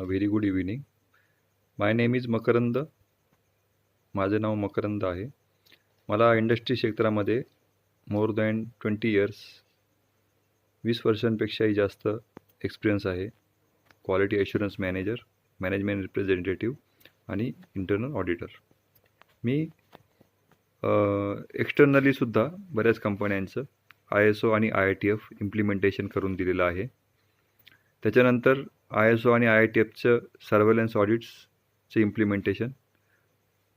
Very good evening. My name is Makarand. माझे नाव मकरंद आहे. मला इंडस्ट्री क्षेत्रामध्ये मोर दॅन 20 इयर्स 20 वर्षांपेक्षाही जास्त एक्सपिरियन्स आहे. Quality assurance manager, management representative आणि इंटर्नल ऑडिटर. मी एक्सटर्नलीसुद्धा बऱ्याच कंपन्यांचं ISO आणि IITF इम्प्लिमेंटेशन करून दिलेलं आहे. त्याच्यानंतर ISO आणि IITFचं सर्व्हेलन्स ऑडिट्सचं इम्प्लिमेंटेशन,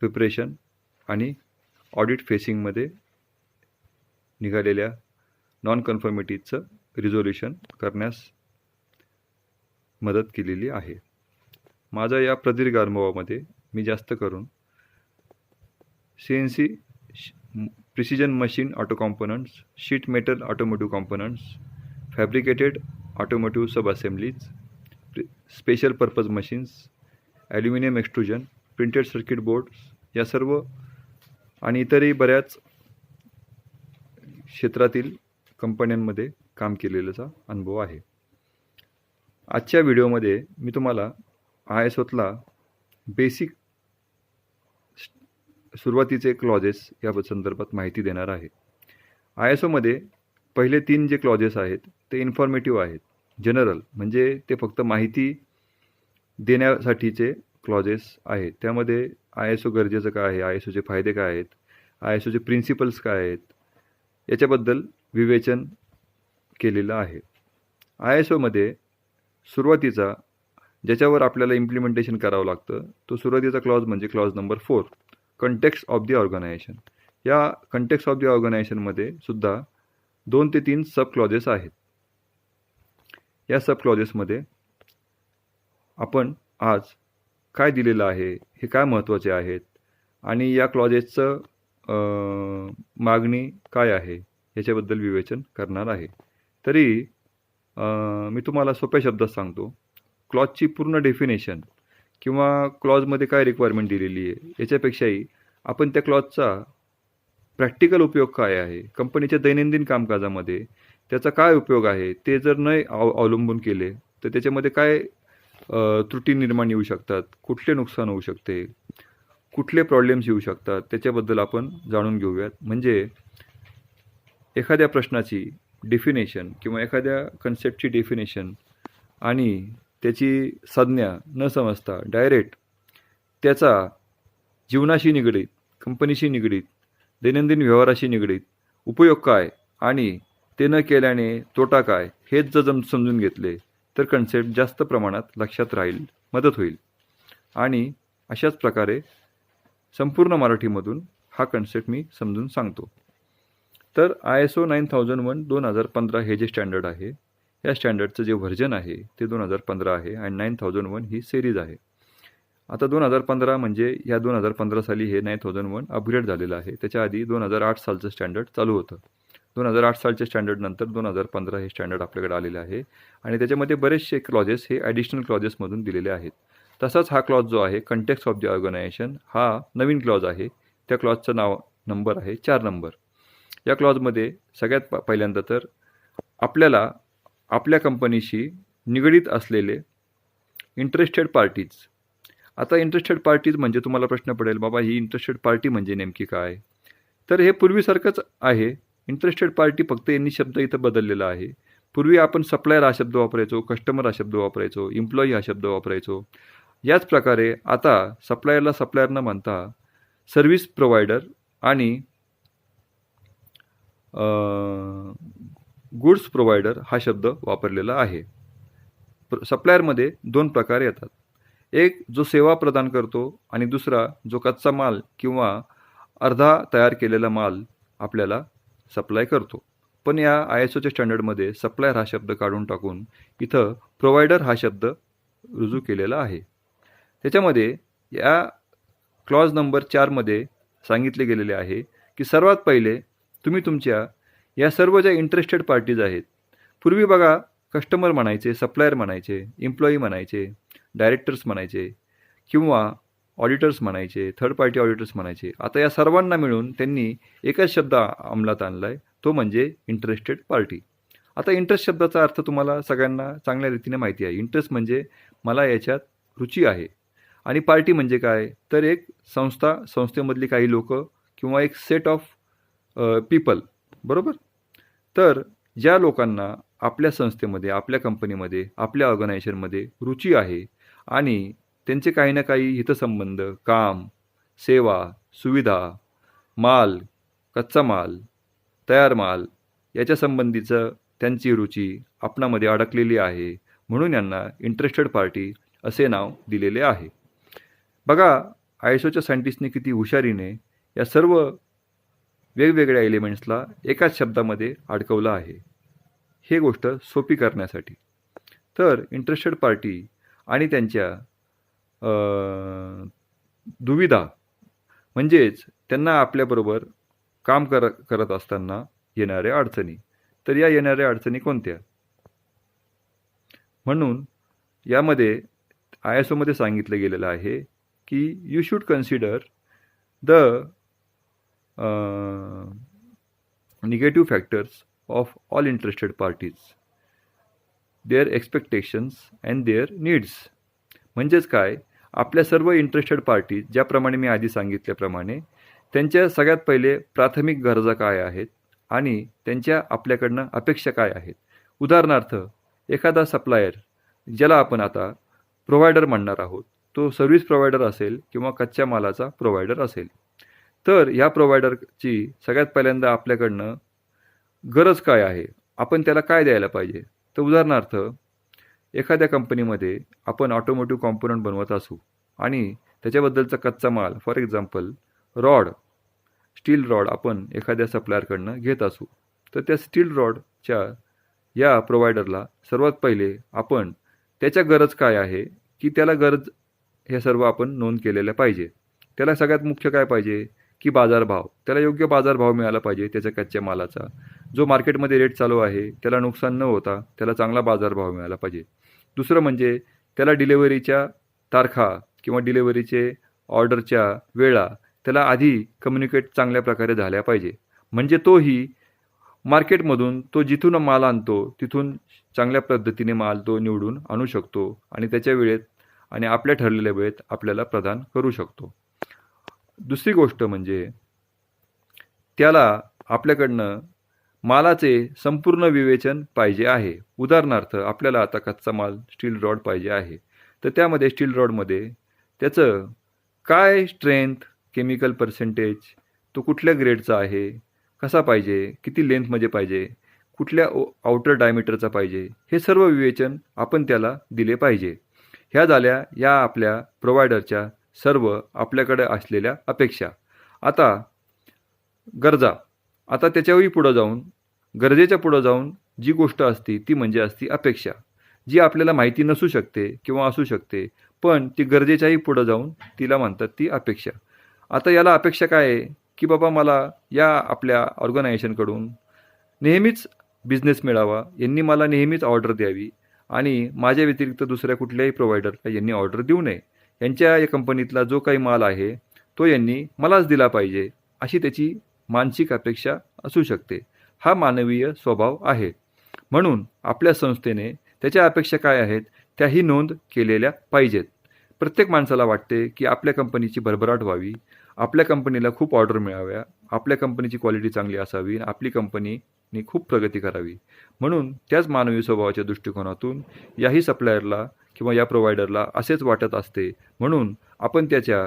प्रिपरेशन आणि ऑडिट फेसिंगमध्ये निघालेल्या नॉन कन्फर्मिटीजचं रिझोल्युशन करण्यास मदत केलेली आहे. माझ्या या प्रदीर्घ अनुभवामध्ये मी जास्त करून CNC precision machine auto components, sheet metal automotive components, fabricated automotive sub assemblies, special purpose machines, aluminium extrusion, printed circuit boards या सर्व आणि इतरही बऱ्याच क्षेत्रातील कंपन्यांमध्ये काम केलेल्याचा अनुभव आहे. आजच्या व्हिडिओमध्ये मी तुम्हाला ISOतला बेसिक सुरुवातीचे क्लॉजेस या संदर्भात माहिती देणार आहे. ISOमध्ये पहिले 3 जे क्लॉजेस आहेत ते इन्फॉर्मेटिव्ह आहेत, जनरल, म्हणजे ते फक्त माहिती देण्यासाठीचे क्लॉजेस आहेत. त्यामध्ये ISO गरजेचं काय आहे, ISOचे फायदे काय आहेत, ISOचे प्रिन्सिपल्स काय आहेत याच्याबद्दल विवेचन केलेलं आहे. ISOमध्ये सुरुवातीचा ज्याच्यावर आपल्याला इम्प्लिमेंटेशन करावं लागतं तो सुरुवातीचा क्लॉज म्हणजे clause number 4, context of the organisation. या कंटेक्स्ट ऑफ द ऑर्गनायझेशनमध्ये सुद्धा 2 ते 3 सब क्लॉजेस आहेत. या सब क्लॉजेसमध्ये आपण आज काय दिलेलं आहे, हे काय महत्त्वाचे आहेत आणि या क्लॉजेसचं मागणी काय आहे याच्याबद्दल विवेचन करणार आहे. तरी मी तुम्हाला सोप्या शब्दात सांगतो, क्लॉजची पूर्ण डेफिनेशन किंवा क्लॉजमध्ये काय रिक्वायरमेंट दिलेली आहे याच्यापेक्षाही आपण त्या क्लॉजचा प्रॅक्टिकल उपयोग काय आहे, कंपनीच्या दैनंदिन कामकाजामध्ये त्याचा काय उपयोग आहे ते जर न अवलंबून केले तर त्याच्यामध्ये काय त्रुटी निर्माण येऊ शकतात, कुठले नुकसान होऊ शकते, कुठले प्रॉब्लेम्स येऊ शकतात त्याच्याबद्दल आपण जाणून घेऊयात. म्हणजे एखाद्या प्रश्नाची डेफिनेशन किंवा एखाद्या कन्सेप्टची डेफिनेशन आणि त्याची संज्ञा न समजता डायरेक्ट त्याचा जीवनाशी निगडीत, कंपनीशी निगडीत, दैनंदिन व्यवहाराशी निगडीत उपयोग काय आणि ते न केल्याने तोटा काय हेच जर समजून घेतले तर कन्सेप्ट जास्त प्रमाणात लक्षात राहील, मदत होईल. आणि अशाच प्रकारे संपूर्ण मराठीमधून हा कन्सेप्ट मी समजून सांगतो. तर ISO 9001 2015 हे जे स्टँडर्ड आहे, या स्टँडर्डचं जे व्हर्जन आहे ते 2015 आहे आणि 9001 ही सिरीज आहे. आता 2015 म्हणजे या 2015 साली हे 9001 अपग्रेड झालेलं आहे. त्याच्या आधी 2008 सालचं स्टँडर्ड चालू होतं. 2008 सालच्या स्टँडर्डनंतर 2015 हे स्टँडर्ड आपल्याकडे आलेलं आहे आणि त्याच्यामध्ये बरेचसे क्लॉजेस हे ॲडिशनल क्लॉजेसमधून दिलेले आहेत. तसाच हा क्लॉज जो आहे कंटेक्स्ट ऑफ द ऑर्गनायझेशन हा नवीन क्लॉज आहे. त्या क्लॉजचं नंबर आहे 4 नंबर. या क्लॉजमध्ये सगळ्यात पहिल्यांदा तर आपल्याला आपल्या कंपनीशी निगडीत असलेले इंटरेस्टेड पार्टीज. आता इंटरेस्टेड पार्टीज म्हणजे तुम्हाला प्रश्न पडेल, बाबा ही इंटरेस्टेड पार्टी म्हणजे नेमकी काय? तर हे पूर्वीसारखंच आहे. इंटरेस्टेड पार्टी फक्त यांनी शब्द इथं बदललेला आहे. पूर्वी आपण सप्लायर हा शब्द वापरायचो, कस्टमर हा शब्द वापरायचो, एम्प्लॉई हा शब्द वापरायचो. याच प्रकारे आता सप्लायरला सप्लायर न म्हणता सर्व्हिस प्रोव्हायडर आणि गुड्स प्रोव्हायडर हा शब्द वापरलेला आहे. सप्लायरमध्ये 2 प्रकार येतात. एक जो सेवा प्रदान करतो आणि दुसरा जो कच्चा माल किंवा अर्धा तयार केलेला माल आपल्याला सप्लाय करतो. पण या ISOच्या स्टँडर्डमध्ये सप्लायर हा शब्द काढून टाकून इथं प्रोव्हायडर हा शब्द रुजू केलेला आहे. त्याच्यामध्ये या क्लॉज नंबर 4मध्ये सांगितले गेलेले आहे की सर्वात पहिले तुम्ही तुमच्या या सर्व ज्या इंटरेस्टेड पार्टीज आहेत, पूर्वी बघा कस्टमर म्हणायचे, सप्लायर म्हणायचे, एम्प्लॉई म्हणायचे, डायरेक्टर्स म्हणायचे किंवा ऑडिटर्स म्हणायचे, थर्ड पार्टी ऑडिटर्स म्हणायचे. आता या सर्वांना मिळून त्यांनी एकच शब्द अंमलात आणला आहे, तो म्हणजे इंटरेस्टेड पार्टी. आता इंटरेस्ट शब्दाचा अर्थ तुम्हाला सगळ्यांना चांगल्या रीतीने माहिती आहे. इंटरेस्ट म्हणजे मला याच्यात रुची आहे. आणि पार्टी म्हणजे काय? तर एक संस्था, संस्थेमधली काही लोकं किंवा एक सेट ऑफ पीपल, बरोबर? तर ज्या लोकांना आपल्या संस्थेमध्ये, आपल्या कंपनीमध्ये, आपल्या ऑर्गनायझेशनमध्ये रुची आहे आणि त्यांचे काही ना काही हितसंबंध, काम, सेवा, सुविधा, माल, कच्चा माल, तयार माल याच्या संबंधीचं त्यांची रुची आपणामध्ये अडकलेली आहे, म्हणून यांना इंटरेस्टेड पार्टी असे नाव दिलेले आहे. बघा, आयएसओच्या सायंटिस्टने किती हुशारीने या सर्व वेगवेगळ्या एलिमेंट्सला एकाच शब्दामध्ये अडकवलं आहे, हे गोष्ट सोपी करण्यासाठी. तर इंटरेस्टेड पार्टी आणि त्यांच्या दुविधा म्हणजेच त्यांना आपल्याबरोबर काम करत असताना येणाऱ्या अडचणी. तर या येणाऱ्या अडचणी कोणत्या? म्हणून यामध्ये आयएसओमध्ये सांगितलं गेलेलं आहे की you should consider the negative factors of all interested parties, their expectations and their needs. म्हणजेच काय, आपल्या सर्व इंटरेस्टेड पार्टीज ज्याप्रमाणे मी आधी सांगितल्याप्रमाणे त्यांच्या सगळ्यात पहिले प्राथमिक गरजा काय आहेत आणि त्यांच्या आपल्याकडनं अपेक्षा काय आहेत. उदाहरणार्थ, एखादा सप्लायर, ज्याला आपण आता प्रोव्हायडर म्हणणार आहोत, तो सर्व्हिस प्रोव्हायडर असेल किंवा कच्च्या मालाचा प्रोव्हायडर असेल. तर ह्या प्रोव्हायडरची सगळ्यात पहिल्यांदा आपल्याकडनं गरज काय आहे, आपण त्याला काय द्यायला पाहिजे. तर उदाहरणार्थ, एखाद्या कंपनीमध्ये आपण ऑटोमोटिव्ह कॉम्पोनंट बनवत असू आणि त्याच्याबद्दलचा कच्चा माल, for example rod, steel rod आपण एखाद्या सप्लायरकडनं घेत असू. तर त्या स्टील रॉडच्या या प्रोव्हायडरला सर्वात पहिले आपण त्याच्या गरज काय आहे की त्याला गरज हे सर्व आपण नोंद केलेलं पाहिजे. त्याला सगळ्यात मुख्य काय पाहिजे की बाजारभाव. त्याला योग्य बाजारभाव मिळाला पाहिजे त्याच्या कच्च्या मालाचा. जो मार्केटमध्ये रेट चालू आहे त्याला नुकसान न होता त्याला चांगला बाजारभाव मिळाला पाहिजे. दुसरं म्हणजे त्याला डिलेव्हरीच्या तारखा किंवा डिलेव्हरीचे ऑर्डरच्या वेळा त्याला आधी कम्युनिकेट चांगल्या प्रकारे झाल्या पाहिजे. म्हणजे तोही मार्केटमधून तो जिथून माल आणतो तिथून चांगल्या पद्धतीने माल तो निवडून आणू शकतो आणि त्याच्या वेळेत आणि आपल्या ठरलेल्या वेळेत आपल्याला प्रदान करू शकतो. दुसरी गोष्ट म्हणजे त्याला आपल्याकडनं मालाचे संपूर्ण विवेचन पाहिजे आहे. उदाहरणार्थ, आपल्याला आता कच्चा माल स्टील रॉड पाहिजे आहे, तर त्यामध्ये स्टील रॉडमध्ये त्याचं काय स्ट्रेंथ, केमिकल पर्सेंटेज, तो कुठल्या ग्रेडचा आहे, कसा पाहिजे, किती लेंथमध्ये पाहिजे, कुठल्या आउटर डायमीटरचा पाहिजे, हे सर्व विवेचन आपण त्याला दिले पाहिजे. ह्या झाल्या या आपल्या प्रोव्हायडरच्या सर्व आपल्याकडे असलेल्या अपेक्षा. आता गरजा. आता त्याच्याही पुढं जाऊन, गरजेच्या पुढं जाऊन जी गोष्ट असते ती म्हणजे असती अपेक्षा, जी आपल्याला माहिती नसू शकते किंवा असू शकते, पण ती गरजेच्याही पुढं जाऊन तिला म्हणतात ती अपेक्षा. आता याला अपेक्षा काय आहे की बाबा मला या आपल्या ऑर्गनायझेशनकडून नेहमीच बिझनेस मिळावा, यांनी मला नेहमीच ऑर्डर द्यावी आणि माझ्या व्यतिरिक्त दुसऱ्या कुठल्याही प्रोव्हायडरला यांनी ऑर्डर देऊ नये. यांच्या या कंपनीतला जो काही माल आहे तो यांनी मलाच दिला पाहिजे, अशी त्याची मानसिक अपेक्षा असू शकते. हा मानवीय स्वभाव आहे. म्हणून आपल्या संस्थेने त्याच्या अपेक्षा काय आहेत त्याही नोंद केलेल्या पाहिजेत. प्रत्येक माणसाला वाटते की आपल्या कंपनीची भरभराट व्हावी, आपल्या कंपनीला खूप ऑर्डर मिळाव्या, आपल्या कंपनीची क्वालिटी चांगली असावी, आपली कंपनीने खूप प्रगती करावी. म्हणून त्याच मानवी स्वभावाच्या दृष्टिकोनातून याही सप्लायरला किंवा या प्रोव्हायडरला असेच वाटत असते. म्हणून आपण त्याच्या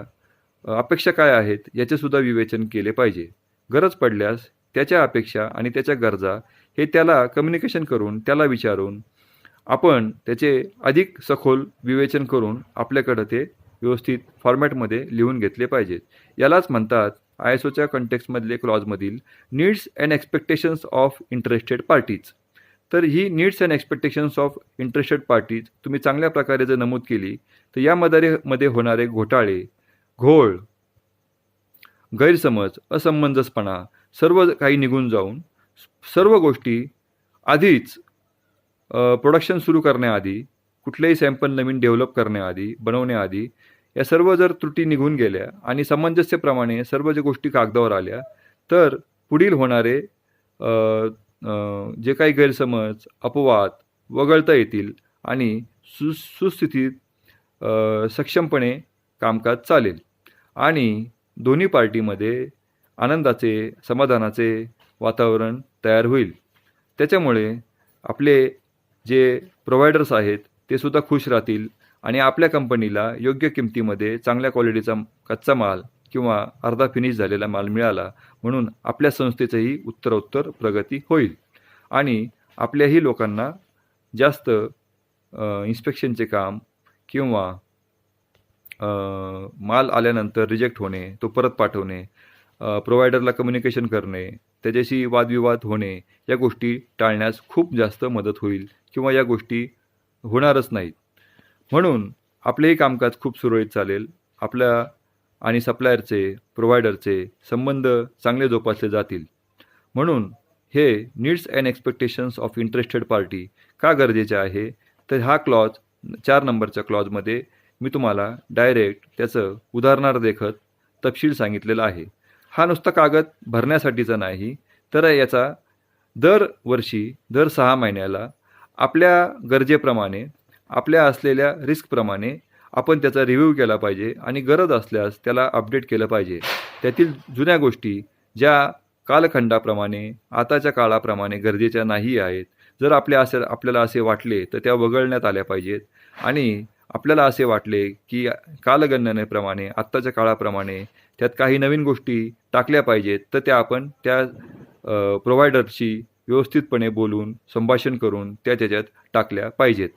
अपेक्षा काय आहेत याचेसुद्धा विवेचन केले पाहिजे. गरज पडल्यास त्याच्या अपेक्षा आणि त्याच्या गरजा हे त्याला कम्युनिकेशन करून, त्याला विचारून आपण त्याचे अधिक सखोल विवेचन करून आपल्याकडं ते व्यवस्थित फॉर्मॅटमध्ये लिहून घेतले पाहिजेत. यालाच म्हणतात आयएसओच्या कंटेक्स्टमधले क्लॉजमधील needs and expectations of interested parties. तर ही needs and expectations of interested parties तुम्ही चांगल्या प्रकारे जर नमूद केली तर यामध्ये होणारे घोटाळे, घोळ, गैरसमज, असमंजसपणा सर्व काही निघून जाऊन सर्व गोष्टी आधीच प्रोडक्शन सुरू करण्याआधी, कुठलेही सॅम्पल नवीन डेव्हलप करण्याआधी, बनवण्याआधी या सर्व जर त्रुटी निघून गेल्या आणि सामंजस्यप्रमाणे सर्व ज्या गोष्टी कागदावर आल्या तर पुढील होणारे जे काही गैरसमज, अपवाद वगळता येतील आणि सुस्थितीत सक्षमपणे कामकाज चालेल आणि दोन्ही पार्टीमध्ये आनंदाचे, समाधानाचे वातावरण तयार होईल. त्याच्यामुळे आपले जे प्रोव्हायडर्स आहेत ते सुद्धा खुश राहतील आणि आपल्या कंपनीला योग्य किमतीमध्ये चांगल्या क्वालिटीचा कच्चा माल किंवा अर्धा फिनिश झालेला माल मिळाला म्हणून आपल्या संस्थेचंही उत्तरोत्तर प्रगती होईल आणि आपल्याही लोकांना जास्त इन्स्पेक्शनचे काम किंवा माल आल्यानंतर रिजेक्ट होणे, तो परत पाठवणे, प्रोव्हायडरला कम्युनिकेशन करणे, त्याच्याशी वादविवाद होणे या गोष्टी टाळण्यास खूप जास्त मदत होईल किंवा या गोष्टी होणारच नाहीत. म्हणून आपलेही कामकाज खूप सुरळीत चालेल. आपल्या आणि सप्लायरचे, प्रोव्हायडरचे संबंध चांगले जोपासले जातील. म्हणून हे needs and expectations of interested party का गरजेचे आहे, तर हा क्लॉज 4 नंबरच्या क्लॉजमध्ये मी तुम्हाला डायरेक्ट त्याचं उदाहरणादेखत तपशील सांगितलेला आहे. हा नुसता कागद भरण्यासाठीचा नाही, तर याचा दरवर्षी दर 6 महिन्याला आपल्या गरजेप्रमाणे, आपल्या असलेल्या रिस्कप्रमाणे आपण त्याचा रिव्ह्यू केला पाहिजे आणि गरज असल्यास त्याला अपडेट केलं पाहिजे. त्यातील जुन्या गोष्टी ज्या कालखंडाप्रमाणे, आताच्या काळाप्रमाणे गरजेच्या नाही आहेत, जर आपल्याला असे वाटले तर त्या वगळण्यात आल्या पाहिजेत आणि आपल्याला असे वाटले की कालगणनेप्रमाणे, आत्ताच्या काळाप्रमाणे त्यात काही नवीन गोष्टी टाकल्या पाहिजेत, तर त्या आपण त्या प्रोव्हायडरशी व्यवस्थितपणे बोलून, संभाषण करून त्याच्यात टाकल्या पाहिजेत.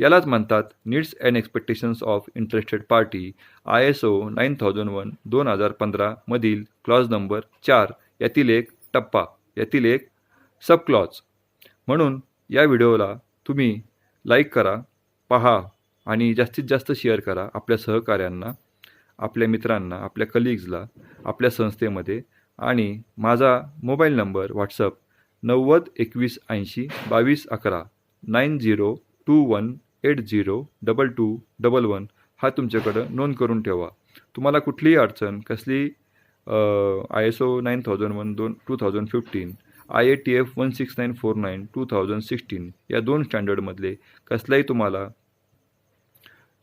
यालाच म्हणतात needs and expectations of interested party, ISO 9001/2015 मधील क्लॉज नंबर 4 यातील एक टप्पा, यातील एक सब क्लॉज. म्हणून या व्हिडिओला तुम्ही लाईक करा, पहा आणि जास्तीत जास्त शेअर करा आपल्या सहकाऱ्यांना, आपल्या मित्रांना, आपल्या कलिग्जला, आपल्या संस्थेमध्ये. आणि माझा मोबाईल नंबर व्हॉट्सअप 90 21 80 22 11 9021802211 हा तुमच्याकडं नोंद करून ठेवा. तुम्हाला कुठलीही अडचण, कसली ISO 9001/2015, IATF 16949 2016 या 2 स्टँडर्डमधले कसलाही तुम्हाला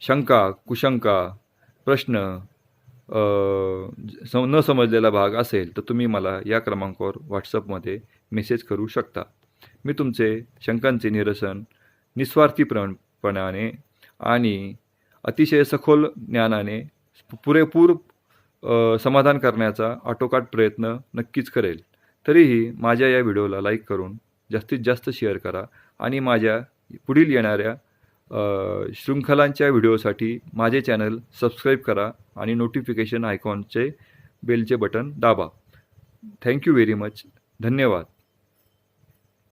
शंका, कुशंका, प्रश्न, न समजलेला भाग असेल तर तुम्ही मला या क्रमांकावर व्हॉट्सअपमध्ये मेसेज करू शकता. मी तुमचे शंकांचे निरसन निस्वार्थीपणाने आणि अतिशय सखोल ज्ञानाने पुरेपूर समाधान करण्याचा आटोकाट प्रयत्न नक्कीच करेल. तरीही माझ्या या व्हिडिओला लाईक करून जास्तीत जास्त शेअर करा आणि माझ्या पुढील येणाऱ्या शृंखलांच्या व्हिडिओसाठी माझे चॅनल सबस्क्राईब करा आणि नोटिफिकेशन आयकॉनचे बेलचे बटन दाबा. Thank you very much. धन्यवाद.